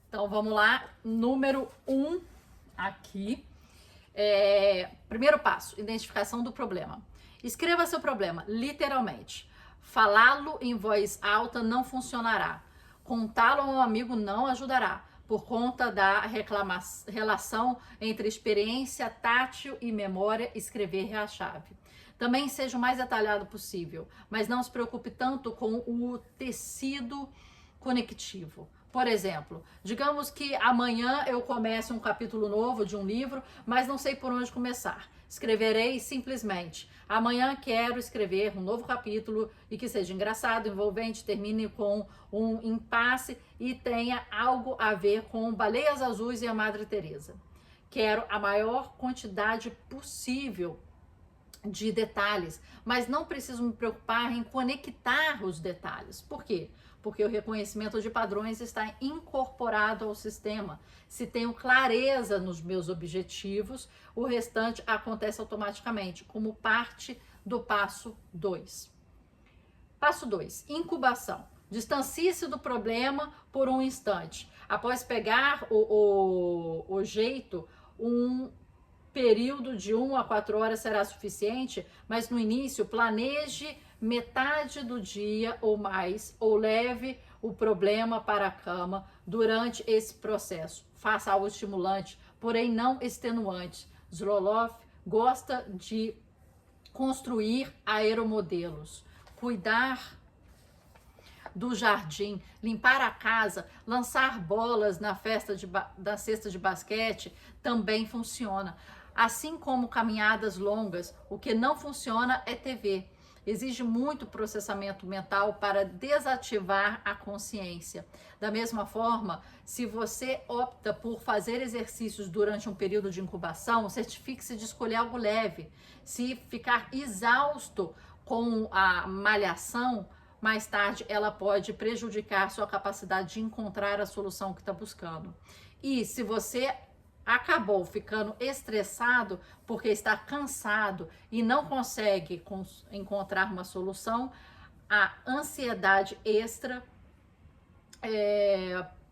Então vamos lá, número 1 aqui. Primeiro passo, identificação do problema. Escreva seu problema, literalmente. Falá-lo em voz alta não funcionará. Contá-lo a um amigo não ajudará, por conta da relação entre experiência tátil e memória. Escrever é a chave. Também seja o mais detalhado possível, mas não se preocupe tanto com o tecido conectivo. Por exemplo, digamos que amanhã eu comece um capítulo novo de um livro, mas não sei por onde começar. Escreverei simplesmente: amanhã quero escrever um novo capítulo e que seja engraçado, envolvente, termine com um impasse e tenha algo a ver com Baleias Azuis e a Madre Teresa. Quero a maior quantidade possível de detalhes, mas não preciso me preocupar em conectar os detalhes. Por quê? Porque o reconhecimento de padrões está incorporado ao sistema. Se tenho clareza nos meus objetivos, o restante acontece automaticamente, como parte do passo 2. Passo 2, incubação. Distancie-se do problema por um instante. Após pegar o jeito, um período de 1 a 4 horas será suficiente, mas no início planeje metade do dia ou mais, ou leve o problema para a cama durante esse processo. Faça algo estimulante, porém não extenuante. Zroloff gosta de construir aeromodelos, cuidar do jardim, limpar a casa, lançar bolas na da cesta de basquete também funciona. Assim como caminhadas longas, o que não funciona é TV. Exige muito processamento mental para desativar a consciência. Da mesma forma, se você opta por fazer exercícios durante um período de incubação, certifique-se de escolher algo leve. Se ficar exausto com a malhação, mais tarde ela pode prejudicar sua capacidade de encontrar a solução que está buscando. E se você acabou ficando estressado porque está cansado e não consegue encontrar uma solução, a ansiedade extra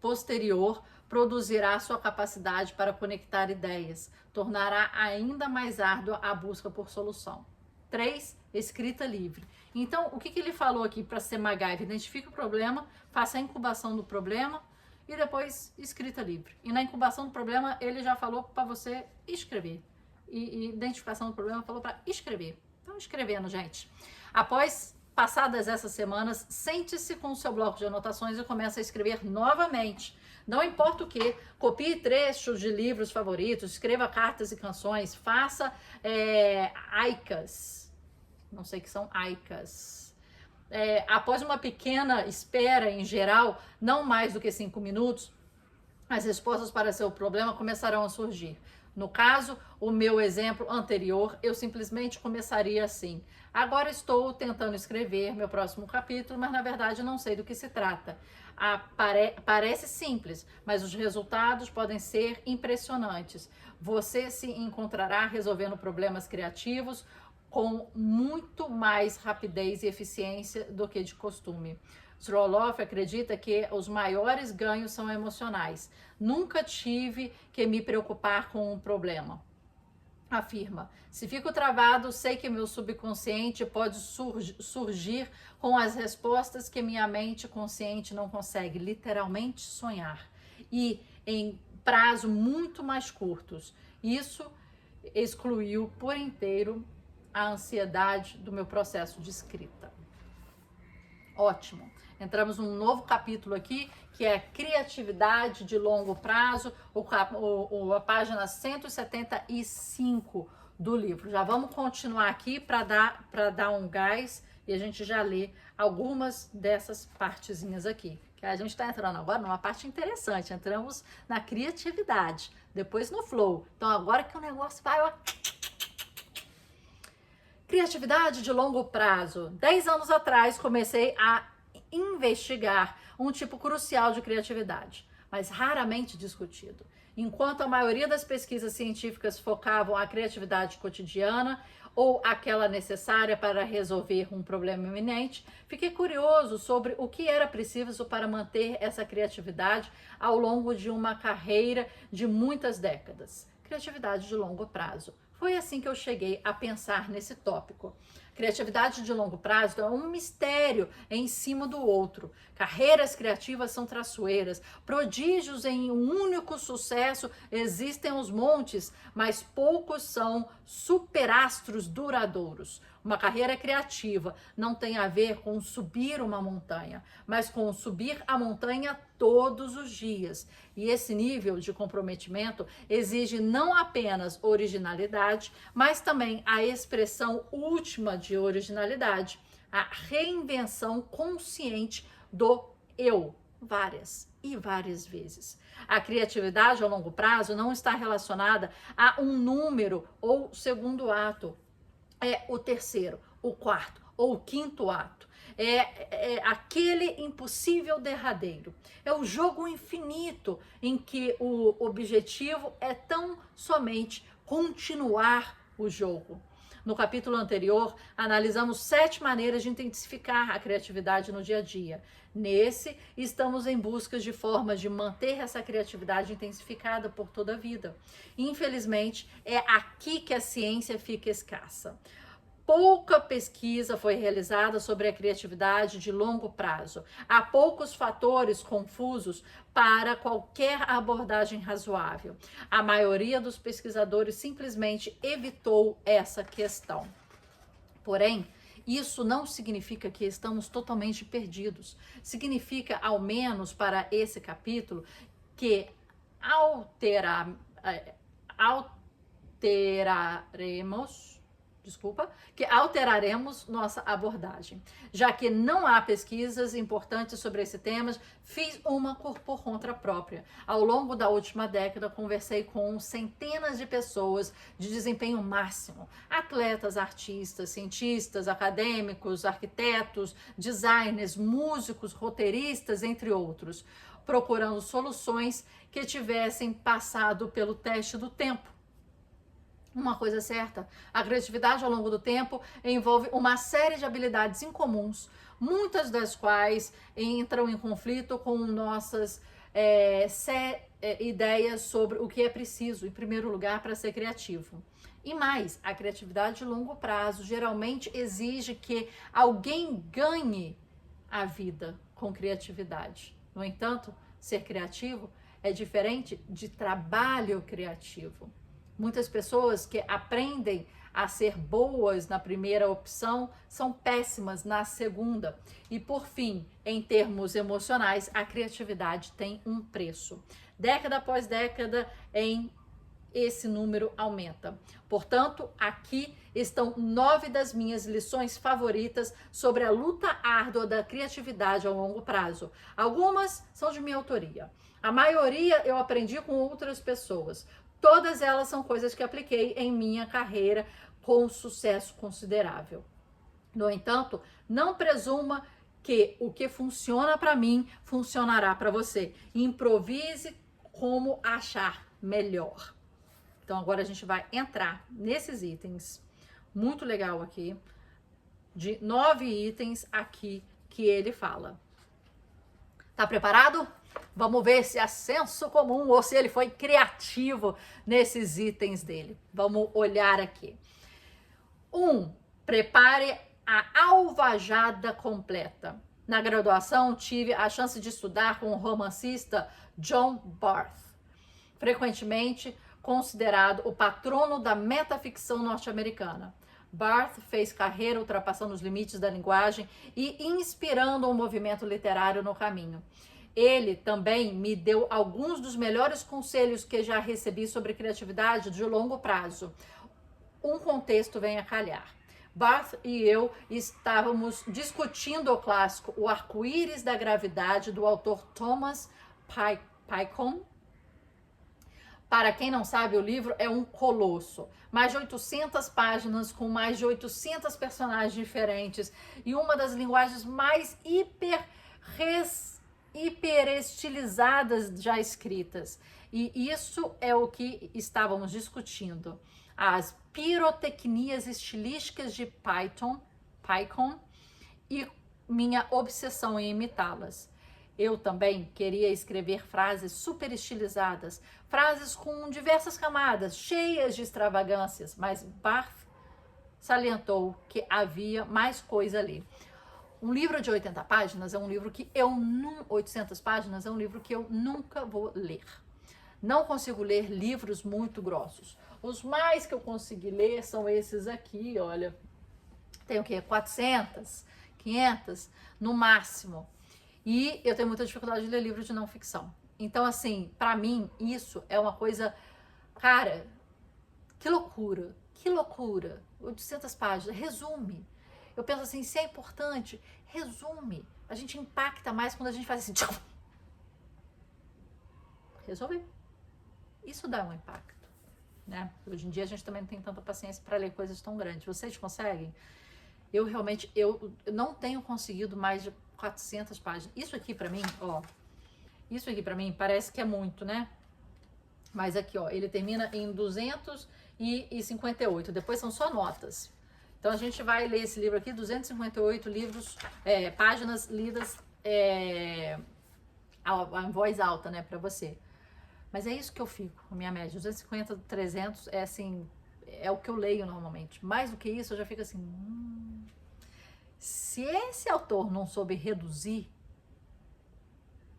posterior produzirá sua capacidade para conectar ideias, tornará ainda mais árdua a busca por solução. 3, escrita livre. Então, o que ele falou aqui para ser MacGyver? Identifique o problema, faça a incubação do problema e depois escrita livre. E na incubação do problema, ele já falou para você escrever. E identificação do problema falou para escrever. Então, escrevendo, gente. Após passadas essas semanas, sente-se com o seu bloco de anotações e comece a escrever novamente. Não importa o que, copie trechos de livros favoritos, escreva cartas e canções, faça aicas. Não sei o que são aicas. Após uma pequena espera, em geral, não mais do que 5 minutos, as respostas para seu problema começarão a surgir. No caso, o meu exemplo anterior, eu simplesmente começaria assim: agora estou tentando escrever meu próximo capítulo, mas na verdade não sei do que se trata. Parece simples, mas os resultados podem ser impressionantes. Você se encontrará resolvendo problemas criativos com muito mais rapidez e eficiência do que de costume. Zroloff acredita que os maiores ganhos são emocionais. Nunca tive que me preocupar com um problema. Afirma: se fico travado, sei que meu subconsciente pode surgir com as respostas que minha mente consciente não consegue, literalmente sonhar. E em prazo muito mais curtos. Isso excluiu por inteiro a ansiedade do meu processo de escrita. Ótimo. Entramos num novo capítulo aqui, que é criatividade de longo prazo, a página 175 do livro. Já vamos continuar aqui para dar um gás e a gente já lê algumas dessas partezinhas aqui. Que a gente está entrando agora numa parte interessante. Entramos na criatividade, depois no flow. Então agora que o negócio vai, ó. Criatividade de longo prazo. 10 anos atrás comecei a investigar um tipo crucial de criatividade, mas raramente discutido. Enquanto a maioria das pesquisas científicas focavam a criatividade cotidiana, ou aquela necessária para resolver um problema iminente. Fiquei curioso sobre o que era preciso para manter essa criatividade ao longo de uma carreira de muitas décadas. Criatividade de longo prazo. Foi assim que eu cheguei a pensar nesse tópico. Criatividade de longo prazo é um mistério em cima do outro. Carreiras criativas são traiçoeiras. Prodígios em um único sucesso existem aos montes, mas poucos são superastros duradouros. Uma carreira criativa não tem a ver com subir uma montanha, mas com subir a montanha todos os dias. E esse nível de comprometimento exige não apenas originalidade, mas também a expressão última de originalidade, a reinvenção consciente do eu, várias e várias vezes. A criatividade a longo prazo não está relacionada a um número ou segundo ato. É o terceiro, o quarto ou o quinto ato. É aquele impossível derradeiro. É o jogo infinito em que o objetivo é tão somente continuar o jogo. No capítulo anterior, analisamos 7 maneiras de intensificar a criatividade no dia a dia. Nesse, estamos em busca de formas de manter essa criatividade intensificada por toda a vida. Infelizmente, é aqui que a ciência fica escassa. Pouca pesquisa foi realizada sobre a criatividade de longo prazo. Há poucos fatores confusos para qualquer abordagem razoável. A maioria dos pesquisadores simplesmente evitou essa questão. Porém, isso não significa que estamos totalmente perdidos. Significa, ao menos para esse capítulo, que alteraremos nossa abordagem. Já que não há pesquisas importantes sobre esse tema, fiz uma por conta própria. Ao longo da última década, conversei com centenas de pessoas de desempenho máximo, atletas, artistas, cientistas, acadêmicos, arquitetos, designers, músicos, roteiristas, entre outros, procurando soluções que tivessem passado pelo teste do tempo. Uma coisa é certa, a criatividade ao longo do tempo envolve uma série de habilidades incomuns, muitas das quais entram em conflito com nossas ideias sobre o que é preciso, em primeiro lugar, para ser criativo. E mais, a criatividade de longo prazo geralmente exige que alguém ganhe a vida com criatividade. No entanto, ser criativo é diferente de trabalho criativo. Muitas pessoas que aprendem a ser boas na primeira opção são péssimas na segunda. E por fim, em termos emocionais, a criatividade tem um preço. Década após década, esse número aumenta. Portanto, aqui estão 9 das minhas lições favoritas sobre a luta árdua da criatividade ao longo prazo. Algumas são de minha autoria. A maioria eu aprendi com outras pessoas. Todas elas são coisas que apliquei em minha carreira com sucesso considerável. No entanto, não presuma que o que funciona para mim funcionará para você. Improvise como achar melhor. Então agora a gente vai entrar nesses itens. Muito legal aqui. De 9 itens aqui que ele fala. Tá preparado? Vamos ver se é senso comum ou se ele foi criativo nesses itens dele. Vamos olhar aqui. 1. Prepare a alvajada completa. Na graduação, tive a chance de estudar com o romancista John Barth, frequentemente considerado o patrono da metaficção norte-americana. Barth fez carreira ultrapassando os limites da linguagem e inspirando um movimento literário no caminho. Ele também me deu alguns dos melhores conselhos que já recebi sobre criatividade de longo prazo. Um contexto vem a calhar. Barth e eu estávamos discutindo o clássico O Arco-Íris da Gravidade, do autor Thomas Pynchon. Para quem não sabe, o livro é um colosso. Mais de 800 páginas com mais de 800 personagens diferentes e uma das linguagens mais hiperestilizadas já escritas. E isso é o que estávamos discutindo. as pirotecnias estilísticas de Python e minha obsessão em imitá-las. Eu também queria escrever frases super estilizadas, frases com diversas camadas, cheias de extravagâncias, mas Barth salientou que havia mais coisa ali. Um livro de 80 páginas é um livro que 800 páginas é um livro que eu nunca vou ler. Não consigo ler livros muito grossos. Os mais que eu consegui ler são esses aqui, olha. Tem o quê? 400, 500 no máximo. E eu tenho muita dificuldade de ler livros de não ficção. Então, assim, pra mim, isso é uma coisa... Cara, que loucura, que loucura. 800 páginas, resume. Eu penso assim, se é importante, resume. A gente impacta mais quando a gente faz assim... Tchau. Resolver. Isso dá um impacto, né? Hoje em dia a gente também não tem tanta paciência para ler coisas tão grandes. Vocês conseguem? Eu realmente, eu não tenho conseguido mais de 400 páginas. Isso aqui pra mim, ó, isso aqui pra mim parece que é muito, né? Mas aqui, ó, ele termina em 258, depois são só notas. Então a gente vai ler esse livro aqui, 258 livros, páginas lidas em voz alta, né, pra você. Mas é isso que eu fico, a minha média, 250, 300 é assim, é o que eu leio normalmente. Mais do que isso, eu já fico assim, se esse autor não soube reduzir,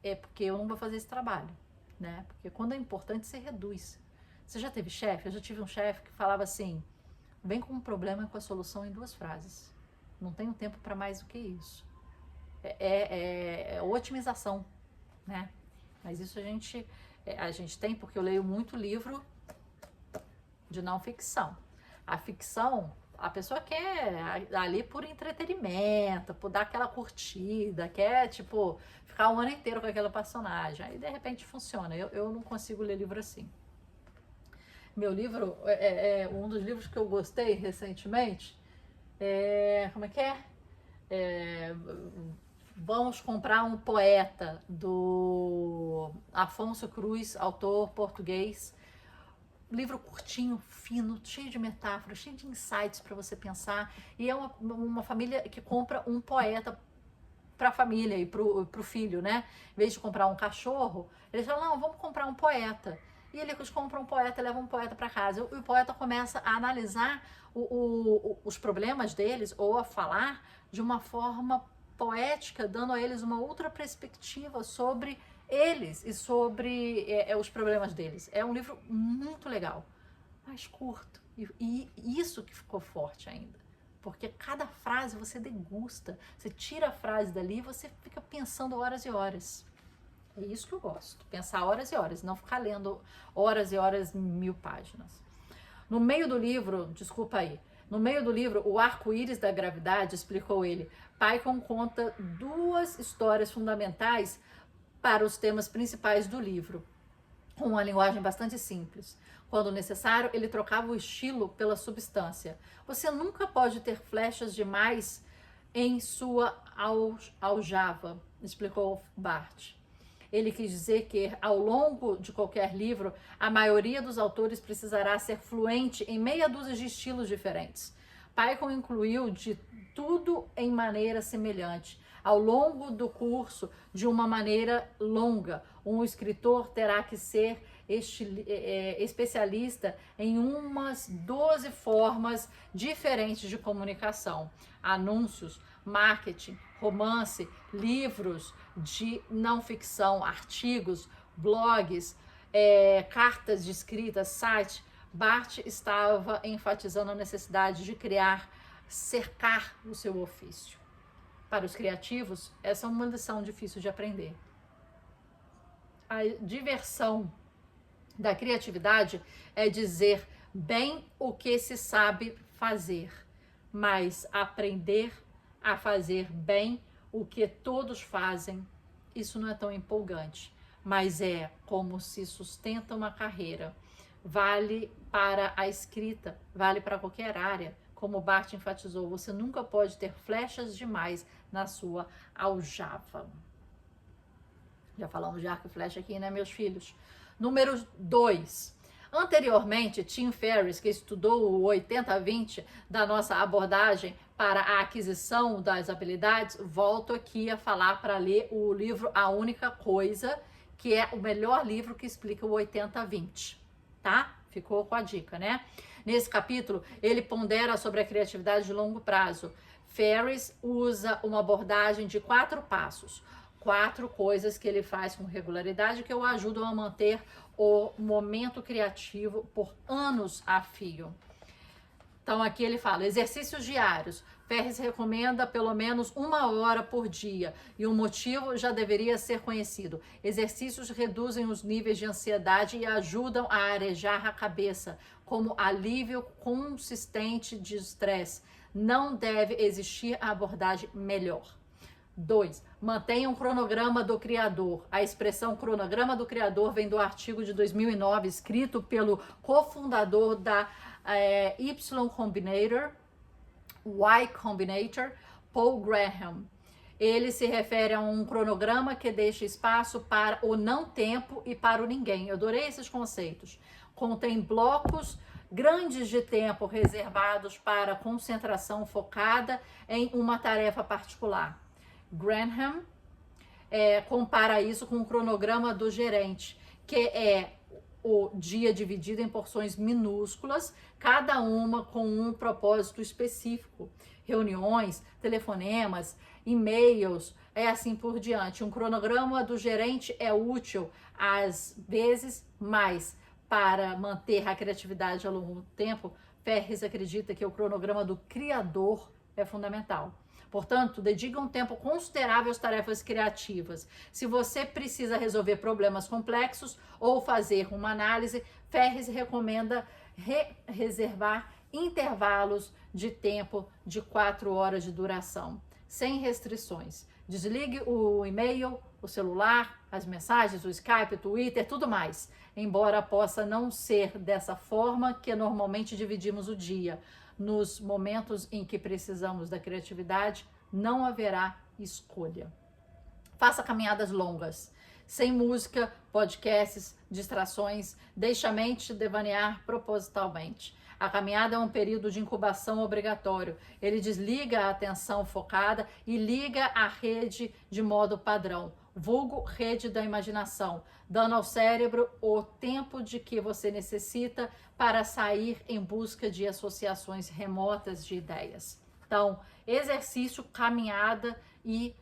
é porque eu não vou fazer esse trabalho, né? Porque quando é importante, você reduz. Você já teve chefe? Eu já tive um chefe que falava assim, vem com um problema e com a solução em 2 frases. Não tenho tempo para mais do que isso. É otimização, né? Mas isso a gente tem, porque eu leio muito livro de não ficção. A ficção, a pessoa quer ali por entretenimento, por dar aquela curtida, quer, tipo, ficar um ano inteiro com aquela personagem. Aí, de repente, funciona. Eu não consigo ler livro assim. Meu livro, um dos livros que eu gostei recentemente, como é que é? Vamos comprar um poeta, do Afonso Cruz, autor português. Livro curtinho, fino, cheio de metáforas, cheio de insights para você pensar. E é uma família que compra um poeta para a família e para o filho, né? Em vez de comprar um cachorro, eles falam, não, vamos comprar um poeta. E eles compram um poeta, levam um poeta para casa. E o poeta começa a analisar os problemas deles ou a falar de uma forma poética, dando a eles uma outra perspectiva sobre eles e sobre os problemas deles. É um livro muito legal, mas curto. E isso que ficou forte ainda. Porque cada frase você degusta, você tira a frase dali e você fica pensando horas e horas. É isso que eu gosto, pensar horas e horas, não ficar lendo horas e horas, 1000 páginas. No meio do livro, desculpa aí, no meio do livro, o arco-íris da gravidade, explicou ele, Python conta 2 histórias fundamentais para os temas principais do livro, com uma linguagem bastante simples. Quando necessário, ele trocava o estilo pela substância. Você nunca pode ter flechas demais em sua aljava, explicou Barth. Ele quis dizer que, ao longo de qualquer livro, a maioria dos autores precisará ser fluente em meia dúzia de estilos diferentes. Python incluiu de tudo em maneira semelhante. Ao longo do curso, de uma maneira longa, um escritor terá que ser especialista em umas 12 formas diferentes de comunicação. Anúncios, marketing, romance, livros de não ficção, artigos, blogs, cartas de escrita, site. Barth estava enfatizando a necessidade de cercar o seu ofício. Para os criativos, essa é uma lição difícil de aprender. A diversão da criatividade é dizer bem o que se sabe fazer, mas aprender a fazer bem o que todos fazem, isso não é tão empolgante, mas é como se sustenta uma carreira. Vale para a escrita, vale para qualquer área. Como Barth enfatizou, você nunca pode ter flechas demais na sua aljava. Já falamos de arco e flecha aqui, né, meus filhos? Número 2. Anteriormente, Tim Ferriss, que estudou o 80-20 da nossa abordagem para a aquisição das habilidades, volto aqui a falar para ler o livro A Única Coisa, que é o melhor livro que explica o 80-20, tá? Ficou com a dica, né? Nesse capítulo, ele pondera sobre a criatividade de longo prazo. Ferriss usa uma abordagem de 4 passos. 4 coisas que ele faz com regularidade que o ajudam a manter o momento criativo por anos a fio. Então aqui ele fala, exercícios diários. Ferriss recomenda pelo menos 1 hora por dia e o motivo já deveria ser conhecido. Exercícios reduzem os níveis de ansiedade e ajudam a arejar a cabeça, como alívio consistente de estresse. Não deve existir a abordagem melhor. 2. Mantenha um cronograma do criador. A expressão cronograma do criador vem do artigo de 2009, escrito pelo cofundador da Y Combinator, Paul Graham. Ele se refere a um cronograma que deixa espaço para o não tempo e para o ninguém. Eu adorei esses conceitos. Contém blocos grandes de tempo reservados para concentração focada em uma tarefa particular. Graham compara isso com o cronograma do gerente, que é o dia dividido em porções minúsculas, cada uma com um propósito específico. Reuniões, telefonemas, e-mails, assim por diante. Um cronograma do gerente é útil, às vezes, mais para manter a criatividade ao longo do tempo. Ferriss acredita que o cronograma do criador é fundamental. Portanto, dedique um tempo considerável às tarefas criativas. Se você precisa resolver problemas complexos ou fazer uma análise, Ferriss recomenda reservar intervalos de tempo de 4 horas de duração, sem restrições. Desligue o e-mail, o celular, as mensagens, o Skype, o Twitter, tudo mais. Embora possa não ser dessa forma que normalmente dividimos o dia. Nos momentos em que precisamos da criatividade, não haverá escolha. Faça caminhadas longas, sem música, podcasts, distrações, deixe a mente devanear propositalmente. A caminhada é um período de incubação obrigatório. Ele desliga a atenção focada e liga a rede de modo padrão, vulgo rede da imaginação, dando ao cérebro o tempo de que você necessita para sair em busca de associações remotas de ideias. Então, exercício, caminhada, e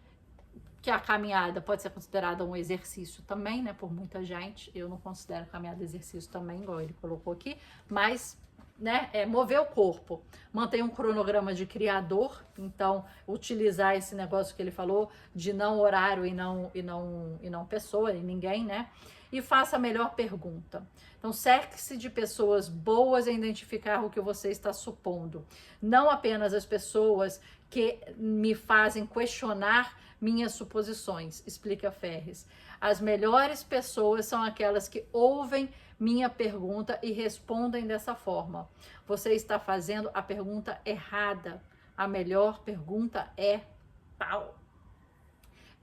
que a caminhada pode ser considerada um exercício também, né, por muita gente. Eu não considero caminhada exercício também, igual ele colocou aqui, mas né, mover o corpo. Mantenha um cronograma de criador, então utilizar esse negócio que ele falou de não horário e não pessoa e ninguém, né? E faça a melhor pergunta. Então, cerque-se de pessoas boas em identificar o que você está supondo. Não apenas as pessoas que me fazem questionar minhas suposições, explica Ferriss. As melhores pessoas são aquelas que ouvem minha pergunta e respondem dessa forma. Você está fazendo a pergunta errada. A melhor pergunta é tal.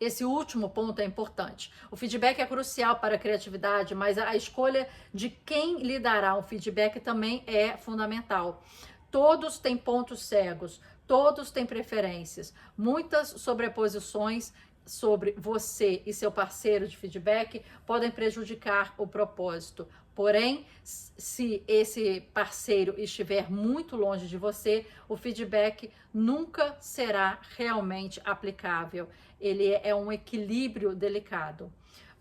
Esse último ponto é importante. O feedback é crucial para a criatividade, mas a escolha de quem lhe dará um feedback também é fundamental. Todos têm pontos cegos, todos têm preferências, muitas sobreposições sobre você e seu parceiro de feedback podem prejudicar o propósito. Porém, se esse parceiro estiver muito longe de você, o feedback nunca será realmente aplicável. Ele é um equilíbrio delicado.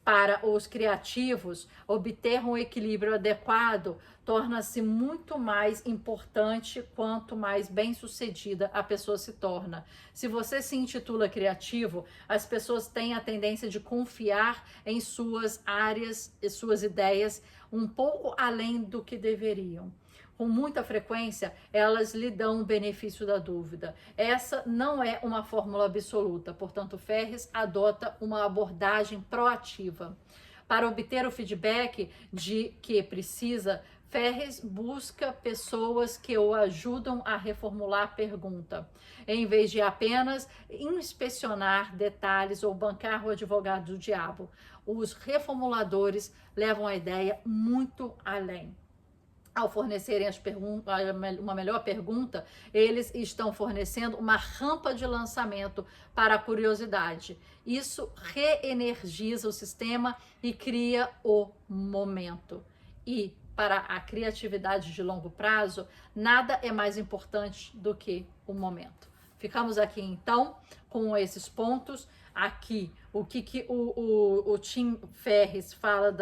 Para os criativos, obter um equilíbrio adequado torna-se muito mais importante quanto mais bem-sucedida a pessoa se torna. Se você se intitula criativo, as pessoas têm a tendência de confiar em suas áreas e suas ideias um pouco além do que deveriam. Com muita frequência, elas lhe dão o benefício da dúvida. Essa não é uma fórmula absoluta, portanto, Ferriss adota uma abordagem proativa. Para obter o feedback de que precisa, Ferriss busca pessoas que o ajudam a reformular a pergunta, em vez de apenas inspecionar detalhes ou bancar o advogado do diabo. Os reformuladores levam a ideia muito além. ao fornecerem uma melhor pergunta, eles estão fornecendo uma rampa de lançamento para a curiosidade. Isso reenergiza o sistema e cria o momento. E para a criatividade de longo prazo, nada é mais importante do que o momento. Ficamos aqui então com esses pontos. Aqui, o que o Tim Ferriss fala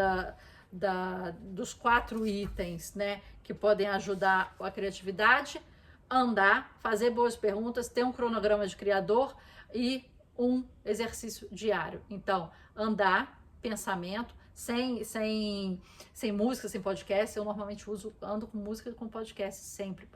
dos 4 itens, né, que podem ajudar a criatividade: andar, fazer boas perguntas, ter um cronograma de criador e um exercício diário. Então, andar, pensamento, sem música, sem podcast. Eu normalmente ando com música e com podcast sempre.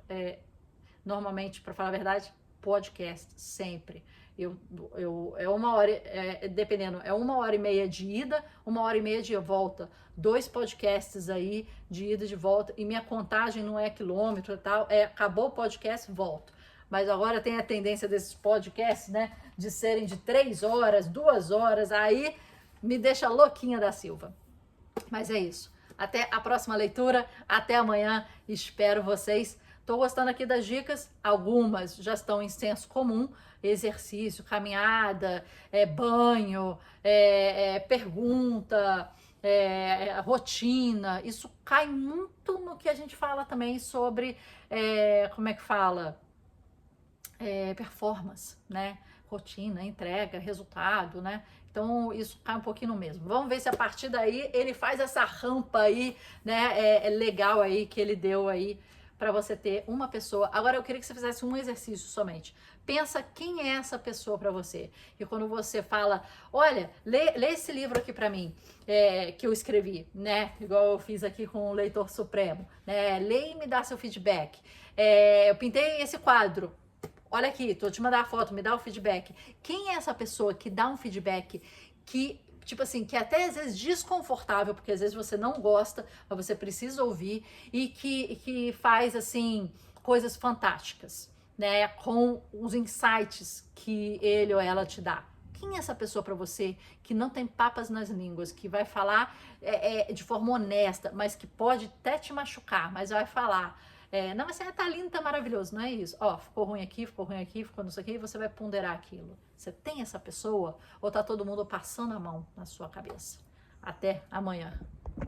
Normalmente, para falar a verdade, podcast sempre. É 1 hora, dependendo, é 1h30 de ida, 1h30 de volta. 2 podcasts aí de ida e de volta. E minha contagem não é quilômetro e tal, acabou o podcast, volto. Mas agora tem a tendência desses podcasts, né, de serem de 3 horas, 2 horas, aí me deixa louquinha da Silva. Mas é isso. Até a próxima leitura, até amanhã, espero vocês. Tô gostando aqui das dicas, algumas já estão em senso comum: exercício, caminhada, banho, pergunta, rotina. Isso cai muito no que a gente fala também sobre, como é que fala? Performance, né? Rotina, entrega, resultado, né? Então, isso cai um pouquinho no mesmo. Vamos ver se a partir daí ele faz essa rampa aí, né? Legal aí que ele deu aí para você ter uma pessoa. Agora eu queria que você fizesse um exercício somente. Pensa quem é essa pessoa para você. E quando você fala, olha, lê esse livro aqui para mim, que eu escrevi, né? Igual eu fiz aqui com o Leitor Supremo, né? Lê e me dá seu feedback. Eu pintei esse quadro. Olha aqui, tô te mandando a foto, me dá o feedback. Quem é essa pessoa que dá um feedback que, tipo assim, que é até às vezes desconfortável, porque às vezes você não gosta, mas você precisa ouvir, e que faz, assim, coisas fantásticas, né? Com os insights que ele ou ela te dá. Quem é essa pessoa para você que não tem papas nas línguas, que vai falar de forma honesta, mas que pode até te machucar, mas vai falar. Não, mas tá lindo, tá maravilhoso, não é isso? Ó, ficou ruim aqui, ficou não sei o que, e você vai ponderar aquilo. Você tem essa pessoa ou tá todo mundo passando a mão na sua cabeça? Até amanhã.